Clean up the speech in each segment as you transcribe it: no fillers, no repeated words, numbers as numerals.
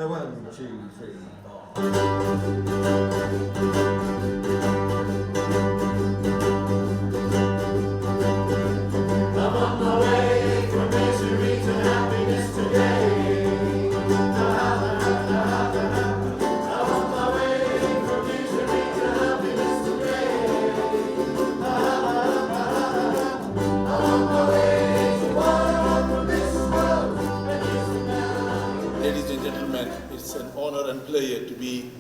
1, 2, 3, Ladies and gentlemen, it's an honor and pleasure to be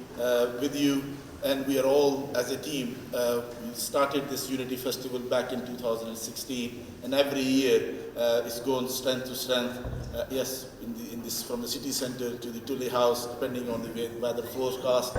with you, and we are all as a team. We started this Unity Festival back in 2016, and every year it's gone strength to strength. Yes, in this from the city centre to the Tully House, depending on the weather forecast.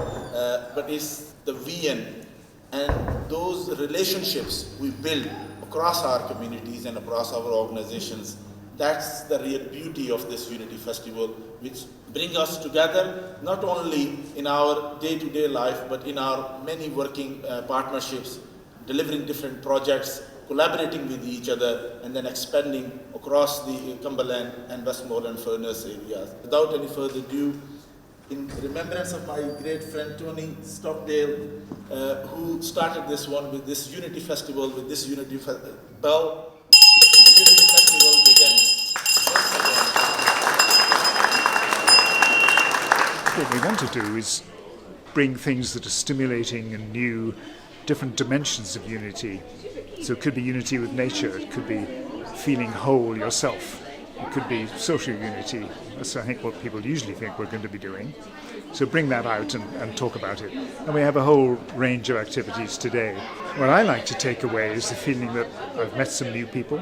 But it's the vision and those relationships we build across our communities and across our organizations. That's the real beauty of this Unity Festival, which brings us together not only in our day-to-day life, but in our many working partnerships, delivering different projects, collaborating with each other, and then expanding across the Cumberland and Westmoreland Furness areas. Without any further ado, in remembrance of my great friend Tony Stockdale, who started this one with this Unity Festival, with this Unity Bell, Unity Festival begins. What we want to do is bring things that are stimulating and new, different dimensions of unity. So it could be unity with nature, it could be feeling whole yourself, it could be social unity. That's, I think, what people usually think we're going to be doing. So bring that out and talk about it. And we have a whole range of activities today. What I like to take away is the feeling that I've met some new people,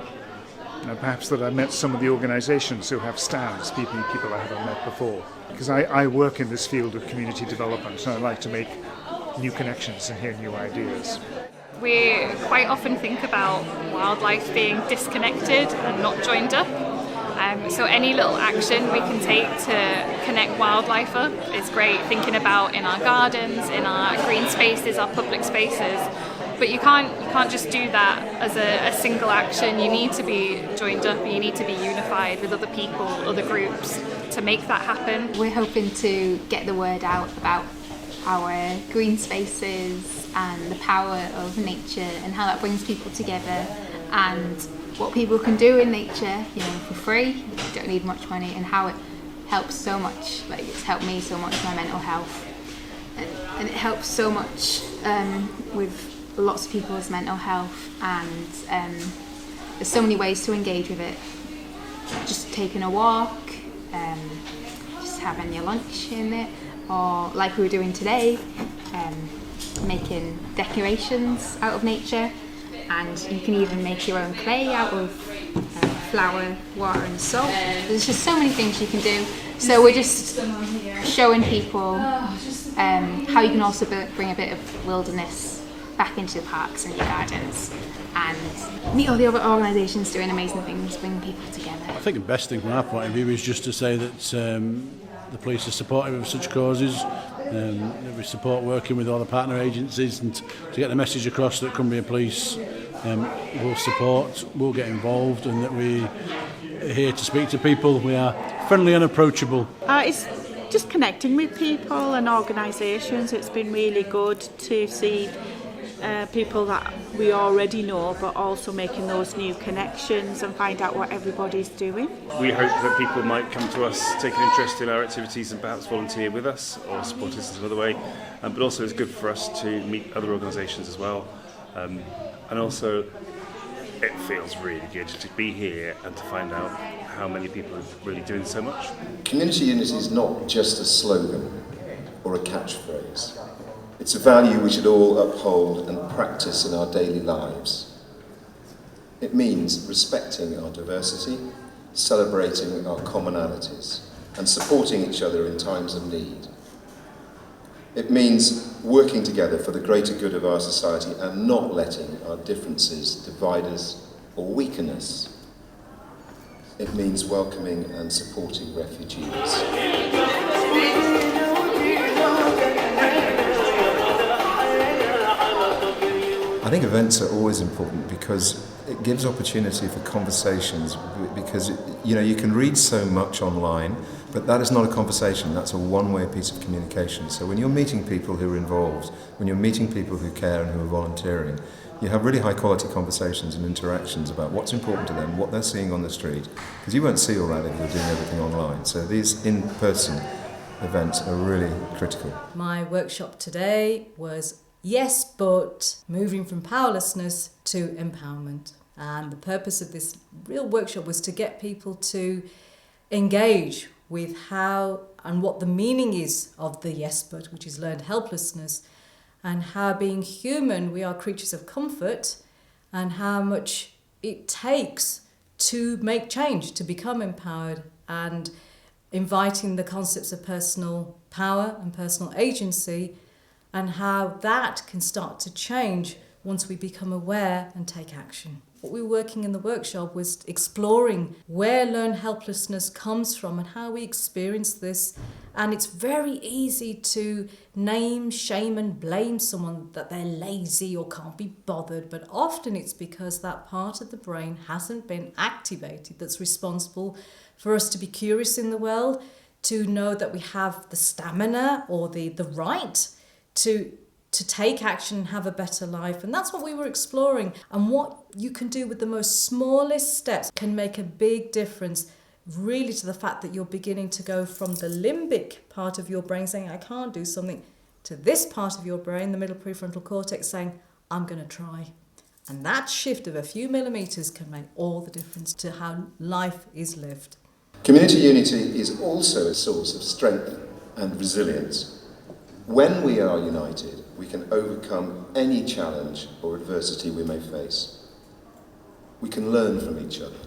and perhaps that I met some of the organisations who have stands, people I haven't met before. Because I work in this field of community development, and I like to make new connections and hear new ideas. We quite often think about wildlife being disconnected and not joined up. So any little action we can take to connect wildlife up is great, thinking about in our gardens, in our green spaces, our public spaces. But you can't just do that as a single action. You need to be joined up, you need to be unified with other people, other groups to make that happen. We're hoping to get the word out about our green spaces and the power of nature and how that brings people together, and what people can do in nature, for free. You don't need much money, and how it helps so much. Like, it's helped me so much with my mental health, and it helps so much with lots of people's mental health, and there's so many ways to engage with it. Just taking a walk, just having your lunch in it, or like we were doing today, making decorations out of nature, and you can even make your own clay out of flour, water and salt. There's just so many things you can do. So we're just showing people how you can also bring a bit of wilderness back into the parks and your gardens, and meet all the other organisations doing amazing things, bring people together. I think the best thing from our point of view is just to say that the police are supportive of such causes. We support working with all the partner agencies, and to get the message across that Cumbria Police will support, will get involved, and that we are here to speak to people. We are friendly and approachable. It's just connecting with people and organisations. It's been really good to see people that we already know, but also making those new connections and find out what everybody's doing. We hope that people might come to us, take an interest in our activities and perhaps volunteer with us or support us in another way, but also it's good for us to meet other organisations as well, and also it feels really good to be here and to find out how many people are really doing so much. Community unity is not just a slogan or a catchphrase. It's a value we should all uphold and practice in our daily lives. It means respecting our diversity, celebrating our commonalities, and supporting each other in times of need. It means working together for the greater good of our society and not letting our differences divide us or weaken us. It means welcoming and supporting refugees. I think events are always important because it gives opportunity for conversations, because you can read so much online, But that is not a conversation, that's a one-way piece of communication. So when you're meeting people who are involved, when you're meeting people who care and who are volunteering, you have really high-quality conversations and interactions about what's important to them, what they're seeing on the street, because you won't see all that if you're doing everything online. So these in-person events are really critical. My workshop today was yes, but moving from powerlessness to empowerment. And the purpose of this real workshop was to get people to engage with how and what the meaning is of the yes but, which is learned helplessness, and how being human we are creatures of comfort, and how much it takes to make change, to become empowered, and inviting the concepts of personal power and personal agency, and how that can start to change once we become aware and take action. What we were working in the workshop was exploring where learned helplessness comes from and how we experience this. And it's very easy to name, shame and blame someone that they're lazy or can't be bothered, but often it's because that part of the brain hasn't been activated that's responsible for us to be curious in the world, to know that we have the stamina or the right to take action and have a better life. And that's what we were exploring. And what you can do with the most smallest steps can make a big difference, really, to the fact that you're beginning to go from the limbic part of your brain saying, I can't do something, to this part of your brain, the middle prefrontal cortex, saying, I'm going to try. And that shift of a few millimetres can make all the difference to how life is lived. Community unity is also a source of strength and resilience. When we are united, we can overcome any challenge or adversity we may face. We can learn from each other.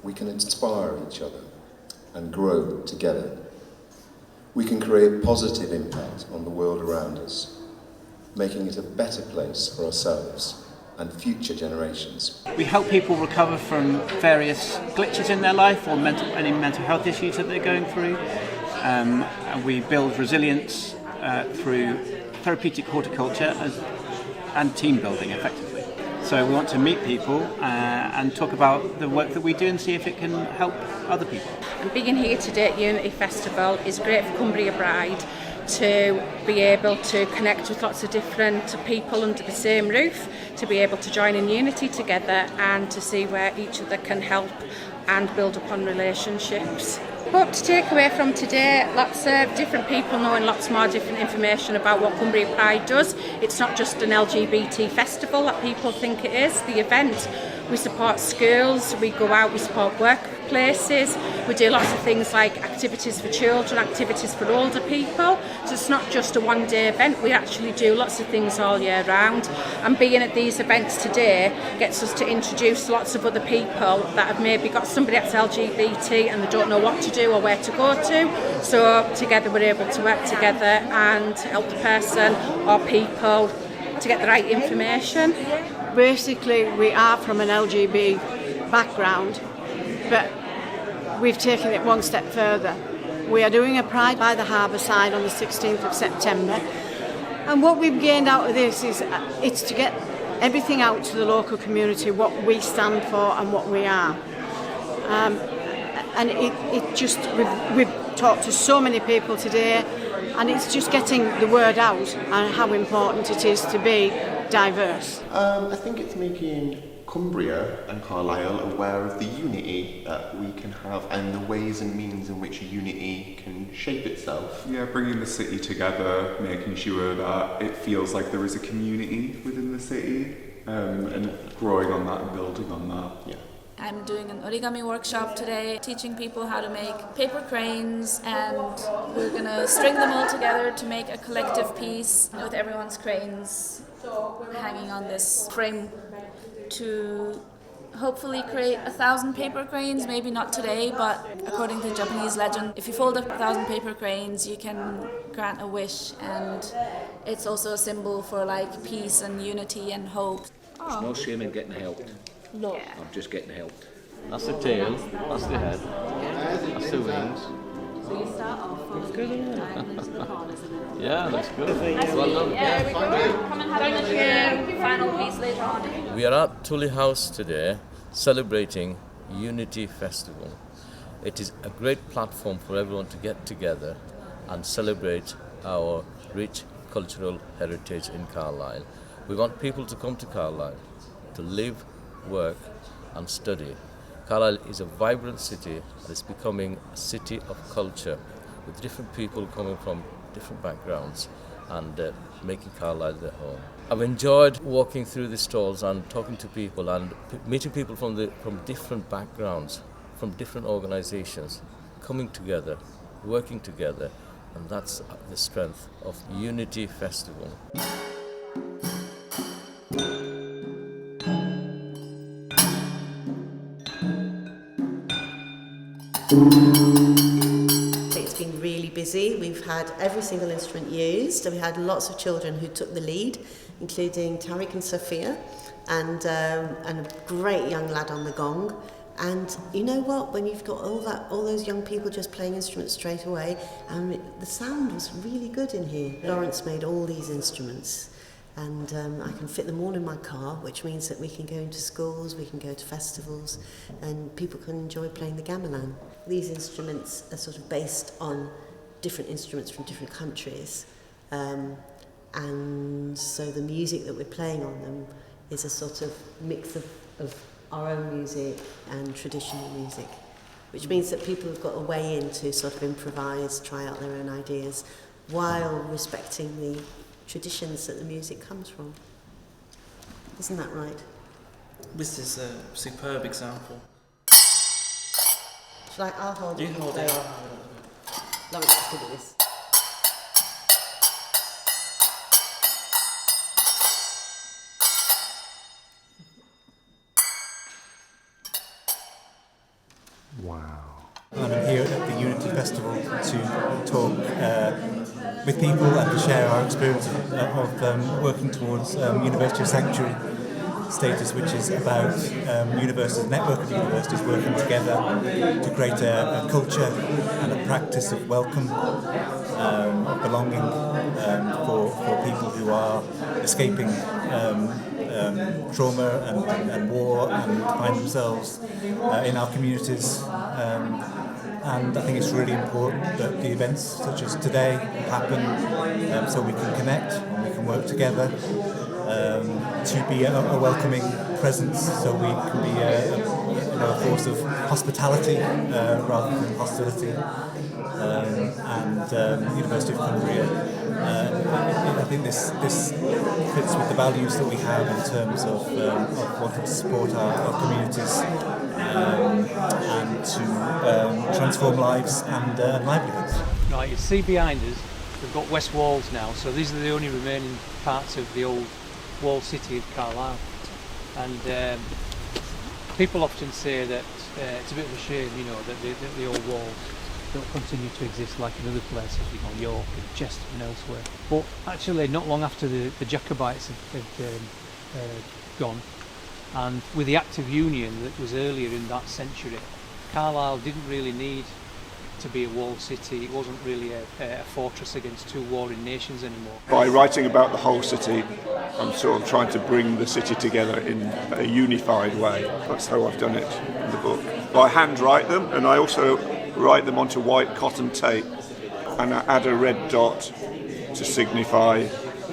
We can inspire each other and grow together. We can create positive impact on the world around us, making it a better place for ourselves and future generations. We help people recover from various glitches in their life or any mental health issues that they're going through. And we build resilience through therapeutic horticulture and team building, effectively. So we want to meet people and talk about the work that we do and see if it can help other people. And being here today at Unity Festival is great for Cumbria Pride to be able to connect with lots of different people under the same roof, to be able to join in unity together and to see where each other can help and build upon relationships. Hope to take away from today lots of different people knowing lots more different information about what Cumbria Pride does. It's not just an LGBT festival that people think it is. The event, we support schools, we go out, we support workplaces, we do lots of things like activities for children, activities for older people. So it's not just a one-day event, we actually do lots of things all year round. And being at these events today gets us to introduce lots of other people that have maybe got somebody that's LGBT and they don't know what to do or where to go to. So together we're able to work together and help the person or people to get the right information. Basically, we are from an LGB background, but we've taken it one step further. We are doing a Pride by the Harbour side on the 16th of September, and what we've gained out of this is it's to get everything out to the local community, what we stand for and what we are. And it just, we've talked to so many people today, and it's just getting the word out and how important it is to be diverse. I think it's making Cumbria and Carlisle aware of the unity that we can have and the ways and means in which unity can shape itself. Yeah, bringing the city together, making sure that it feels like there is a community within the city, and growing on that and building on that. Yeah. I'm doing an origami workshop today, teaching people how to make paper cranes, and we're going to string them all together to make a collective piece with everyone's cranes hanging on this frame to hopefully create 1,000 paper cranes. Maybe not today, but according to Japanese legend, if you fold up 1,000 paper cranes, you can grant a wish, and it's also a symbol for like peace and unity and hope. There's no shame in getting helped. No. I'm just getting helped. That's the tail, that's the head, that's the wings. So you start off Looks good, isn't it? corners, isn't it? Yeah, looks good. Well done. Yeah, we come and have your final piece later on. We are at Tully House today celebrating Unity Festival. It is a great platform for everyone to get together and celebrate our rich cultural heritage in Carlisle. We want people to come to Carlisle to live, work and study. Carlisle is a vibrant city and it's becoming a city of culture with different people coming from different backgrounds and making Carlisle their home. I've enjoyed walking through the stalls and talking to people and meeting people from different backgrounds, from different organisations, coming together, working together, and that's the strength of Unity Festival. It's been really busy. We've had every single instrument used, and we had lots of children who took the lead, including Tariq and Sophia, and a great young lad on the gong. And you know what? When you've got all those young people just playing instruments straight away, the sound was really good in here. Lawrence made all these instruments, and I can fit them all in my car, which means that we can go into schools, we can go to festivals, and people can enjoy playing the gamelan. These instruments are sort of based on different instruments from different countries, and so the music that we're playing on them is a sort of mix of our own music and traditional music, which means that people have got a way in to sort of improvise, try out their own ideas, while respecting the traditions that the music comes from. Isn't that right? This is a superb example. I'll hold it. You hold it. Lawrence, let's do this. Wow. I'm here at the Unity Festival to talk with people and to share our experience of working towards University of Sanctuary status, which is about universities, a network of universities working together to create a culture and a practice of welcome, of belonging for people who are escaping trauma and war and find themselves in our communities. And I think it's really important that the events such as today happen so we can connect and we can work together to be a welcoming presence, so we can be a force of hospitality rather than hostility. And University of Cumbria, I think this fits with the values that we have in terms of wanting to support our communities and to transform lives and livelihoods. Right, you see behind us, we've got west walls now, so these are the only remaining parts of the old walled city of Carlisle. And people often say that it's a bit of a shame, you know, that the old walls don't continue to exist like in other places, you know, York and Chester and elsewhere. But actually, not long after the Jacobites had gone, and with the Act of Union that was earlier in that century, Carlisle didn't really need to be a walled city. It wasn't really a fortress against two warring nations anymore. By writing about the whole city, I'm sort of trying to bring the city together in a unified way. That's how I've done it in the book. I handwrite them, and I also write them onto white cotton tape, and I add a red dot to signify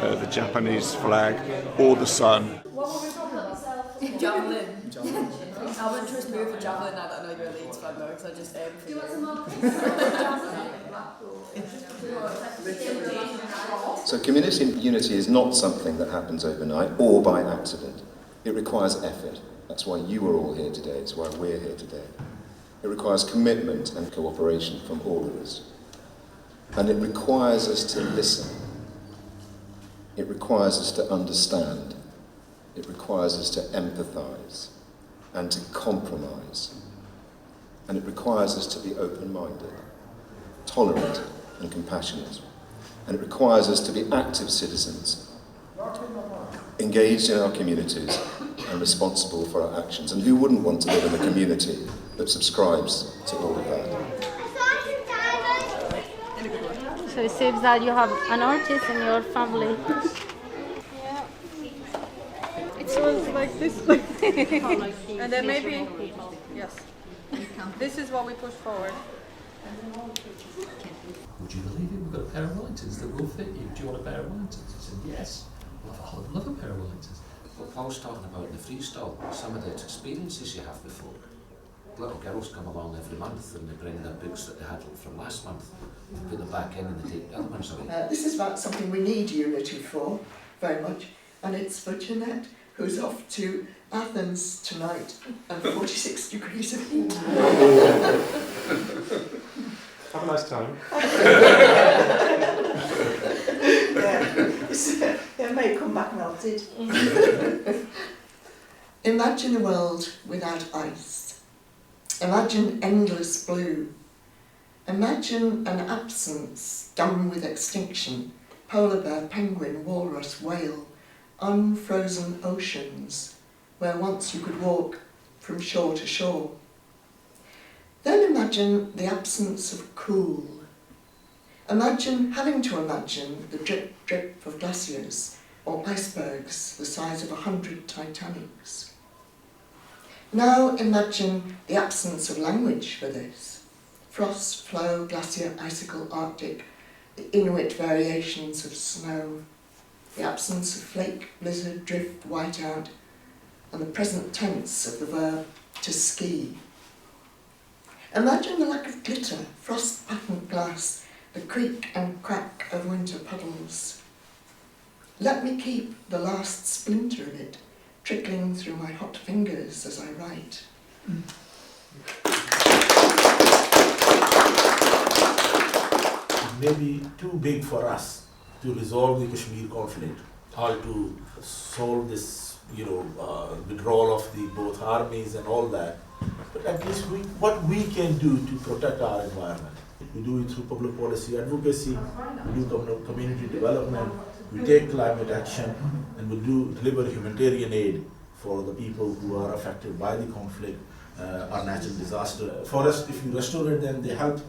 the Japanese flag or the sun. Javelin. I wouldn't trust me with a javelin now that I know you're a Leeds fan though, because I just aim for you. So community unity is not something that happens overnight or by accident. It requires effort. That's why you are all here today. It's why we're here today. It requires commitment and cooperation from all of us. And it requires us to listen. It requires us to understand. It requires us to empathise and to compromise. And it requires us to be open-minded, tolerant and compassionate. And it requires us to be active citizens, engaged in our communities and responsible for our actions. And who wouldn't want to live in a community that subscribes to all of that? So it seems that you have an artist in your family. It smells like this. And then maybe, yes. This is what we push forward. Would you believe it? We've got a pair of whiters that will fit you. Do you want a pair of whiters? He said, yes. Well, I'd love a pair of whiters. But I was talking about in the freestyle, some of the experiences you have before. Little girls come along every month and they bring their books that they had from last month, put them back in and they take the other ones away. This is about something we need unity for, very much, and it's for Jeanette, who's off to Athens tonight and 46 degrees of heat. Have a nice time. It may come back melted. Imagine a world without ice. Imagine endless blue. Imagine an absence done with extinction. Polar bear, penguin, walrus, whale. Unfrozen oceans where once you could walk from shore to shore. Then imagine the absence of cool. Imagine having to imagine the drip drip of glaciers or icebergs the size of 100 Titanics. Now imagine the absence of language for this. Frost, flow, glacier, icicle, arctic, the Inuit variations of snow, the absence of flake, blizzard, drift, whiteout, and the present tense of the verb to ski. Imagine the lack of glitter, frost-patterned glass, the creak and crack of winter puddles. Let me keep the last splinter of it trickling through my hot fingers as I write. It may be too big for us to resolve the Kashmir conflict or to solve this, withdrawal of the both armies and all that. But at least what we can do to protect our environment. We do it through public policy advocacy, we do community development, we take climate action, and we do deliver humanitarian aid for the people who are affected by the conflict or natural disaster. Forests, if you restore them, they help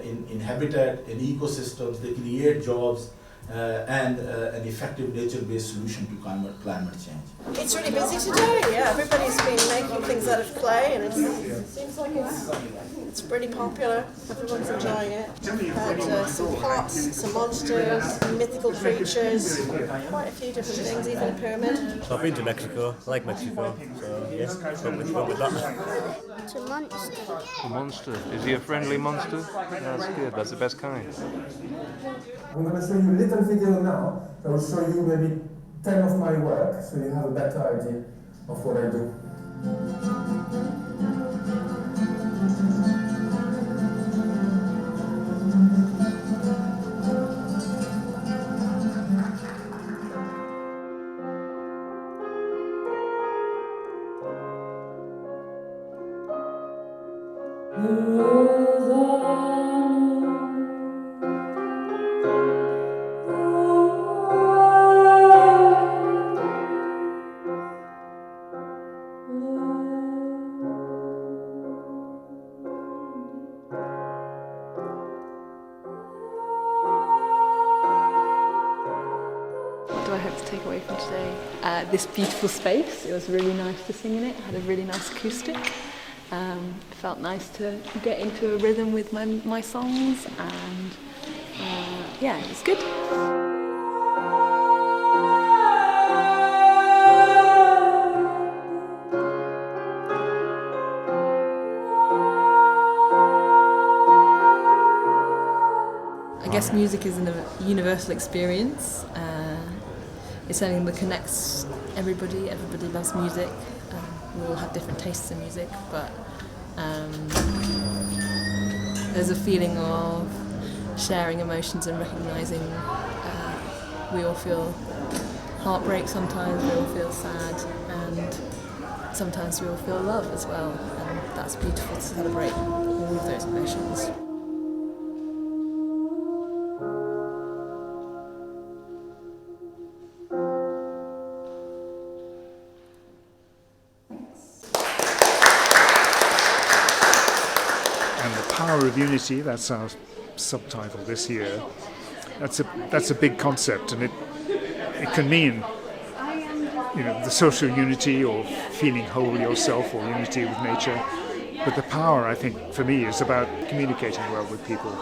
in habitat, in ecosystems, they create jobs, and an effective nature-based solution to climate change. It's really busy today, yeah. Everybody's been making things out of clay and it seems like it's pretty popular. Everyone's enjoying it. Had some pots, some monsters, mythical creatures, quite a few different things, even a pyramid. I've been to Mexico, I like Mexico, so yes, went with that. It's a monster. A monster. Is he a friendly monster? That's good, that's the best kind. I'm going to show you a little video now that will show you maybe 10 of my work, so you have a better idea of what I do. What do I hope to take away from today? This beautiful space. It was really nice to sing in it. It had a really nice acoustic. It felt nice to get into a rhythm with my songs, and yeah, it was good. I guess music is a universal experience. It's something that connects everybody. Everybody loves music. We all have different tastes in music, but there's a feeling of sharing emotions and recognising we all feel heartbreak sometimes, we all feel sad, and sometimes we all feel love as well, and that's beautiful to celebrate all of those emotions. Power of Unity, that's our subtitle this year. That's a big concept, and it can mean the social unity or feeling whole yourself or unity with nature. But the power, I think, for me, is about communicating well with people,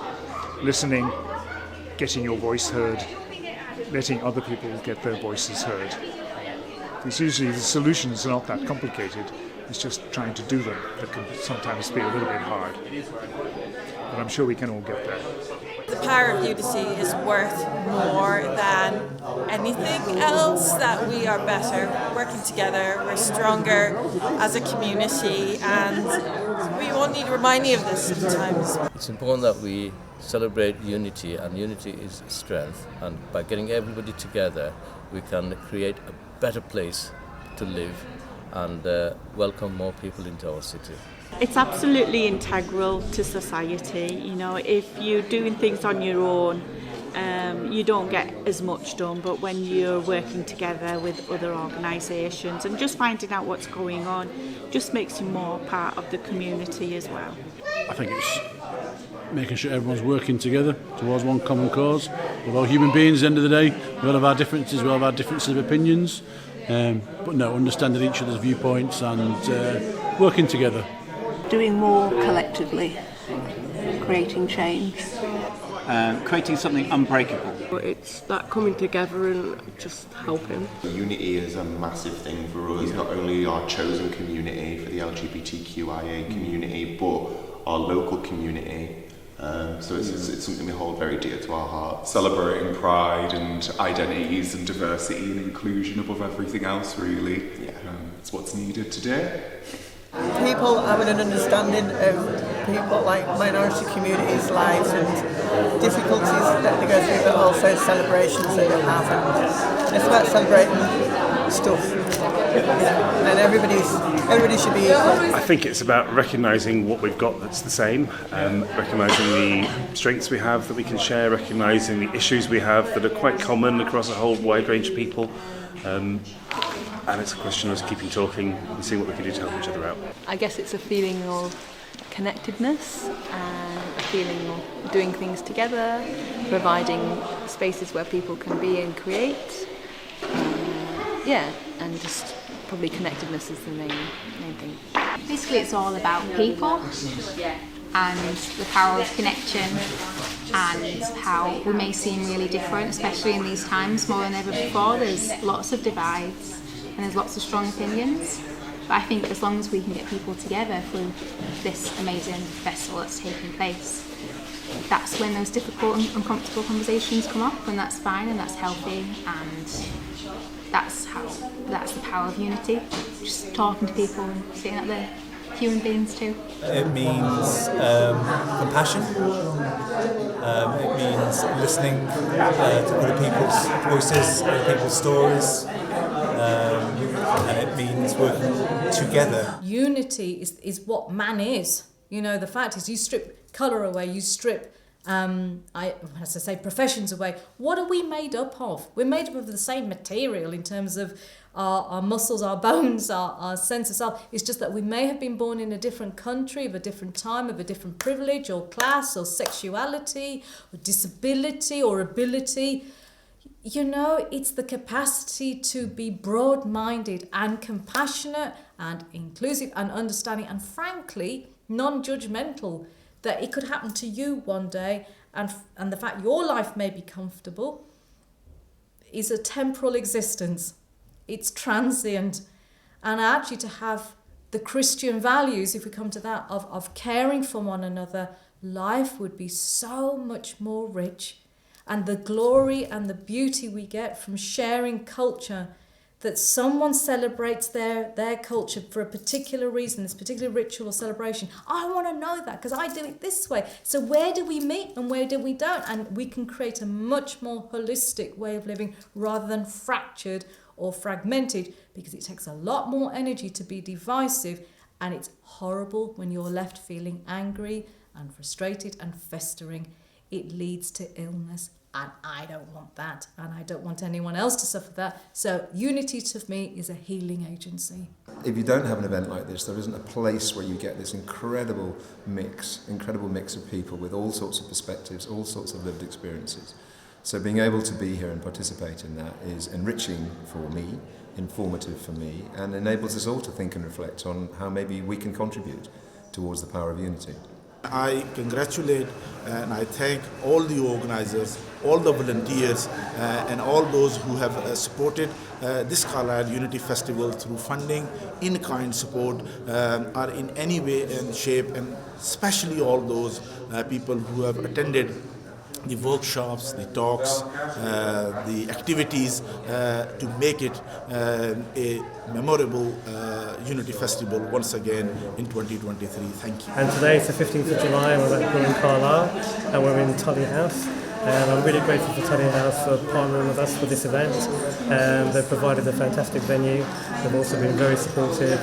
listening, getting your voice heard, letting other people get their voices heard. Because usually the solutions are not that complicated, it's just trying to do them that can sometimes be a little bit hard. But I'm sure we can all get there. The power of unity is worth more than anything else, that we are better working together, we're stronger as a community, and we all need reminding of this sometimes. It's important that we celebrate unity, and unity is strength, and by getting everybody together we can create a better place to live and welcome more people into our city. It's absolutely integral to society. You know, if you're doing things on your own, you don't get as much done, but when you're working together with other organisations and just finding out what's going on just makes you more part of the community as well. I think it's making sure everyone's working together towards one common cause. We're all human beings at the end of the day. We all have our differences, we all have our differences of opinions, but no, understanding each other's viewpoints and working together. Doing more collectively, creating change. Creating something unbreakable. It's that coming together and just helping. Unity is a massive thing for us, not only our chosen community for the LGBTQIA community, but our local community. So it's something we hold very dear to our hearts. Celebrating pride and identities and diversity and inclusion above everything else, really. It's what's needed today. People having an understanding of people like minority communities' lives and difficulties that they go through, but also celebrations that they have. And it's about celebrating stuff, and everybody should be equal. I think it's about recognising what we've got that's the same, recognising the strengths we have that we can share, recognising the issues we have that are quite common across a whole wide range of people. And it's a question of keeping talking and seeing what we can do to help each other out. I guess it's a feeling of connectedness and a feeling of doing things together, providing spaces where people can be and create. And just probably connectedness is the main thing. Basically it's all about people and the power of connection and how we may seem really different, especially in these times more than ever before. There's lots of divides and there's lots of strong opinions, but I think as long as we can get people together through this amazing festival that's taking place, that's when those difficult and uncomfortable conversations come up, and that's fine and that's healthy, and that's the power of unity. Just talking to people and seeing that they're human beings too. It means compassion. It means listening to other people's voices, other people's stories. And it means working together. Unity is what man is. You know, the fact is, you strip colour away, you strip, professions away. What are we made up of? We're made up of the same material in terms of our muscles, our bones, our sense of self. It's just that we may have been born in a different country, of a different time, of a different privilege or class or sexuality or disability or ability. You know, it's the capacity to be broad-minded and compassionate and inclusive and understanding and, frankly, non-judgmental, that it could happen to you one day, and the fact your life may be comfortable is a temporal existence. It's transient. And actually to have the Christian values, if we come to that, of caring for one another, life would be so much more rich. And the glory and the beauty we get from sharing culture, that someone celebrates their culture for a particular reason, this particular ritual or celebration. I want to know that because I do it this way. So where do we meet and where do we don't? And we can create a much more holistic way of living rather than fractured or fragmented, because it takes a lot more energy to be divisive, and it's horrible when you're left feeling angry and frustrated and festering. It leads to illness, and I don't want that, and I don't want anyone else to suffer that. So unity to me is a healing agency. If you don't have an event like this, there isn't a place where you get this incredible mix of people with all sorts of perspectives, all sorts of lived experiences. So being able to be here and participate in that is enriching for me, informative for me, and enables us all to think and reflect on how maybe we can contribute towards the power of unity. I congratulate and I thank all the organizers, all the volunteers and all those who have supported this Carlisle Unity Festival through funding, in-kind support or in any way and shape, and especially all those people who have attended the workshops, the talks, the activities to make it a memorable Unity Festival once again in 2023. Thank you. And today it's the 15th of July, we're in Carlisle and we're in Tully House. And I'm really grateful for Tully House for partnering with us for this event. They've provided a fantastic venue. They've also been very supportive,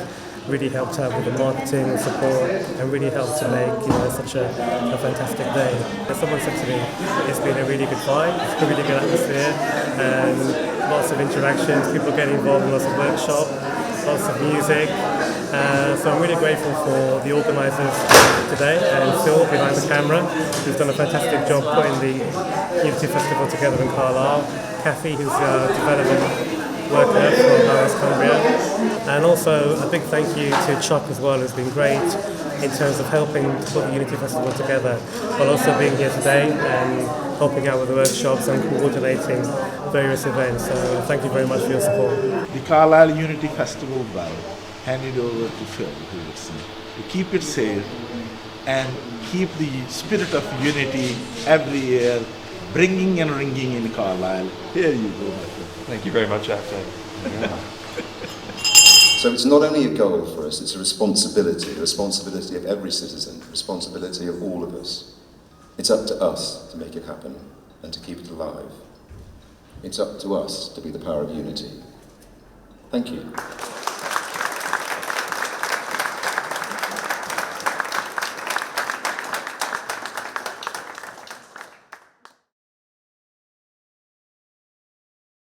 really helped out with the marketing and support, and really helped to make such a fantastic day. Someone said to me, it's been a really good vibe, it's a really good atmosphere, and lots of interactions, people getting involved in lots of workshops, lots of music. So I'm really grateful for the organisers today, and Phil behind the camera, who's done a fantastic job putting the Unity Festival together in Carlisle, Kathy, who's a development worker from Cumbria, and also a big thank you to Chuck as well, who's been great in terms of helping to put the Unity Festival together, while also being here today and helping out with the workshops and coordinating various events. So thank you very much for your support. The Carlisle Unity Festival will hand it over to Phil Hewitson to keep it safe and keep the spirit of unity every year bringing and ringing in Carlisle. Here you go, my friend. Thank you very much, A.sha. Yeah. So it's not only a goal for us, it's a responsibility of every citizen, a responsibility of all of us. It's up to us to make it happen and to keep it alive. It's up to us to be the power of unity. Thank you.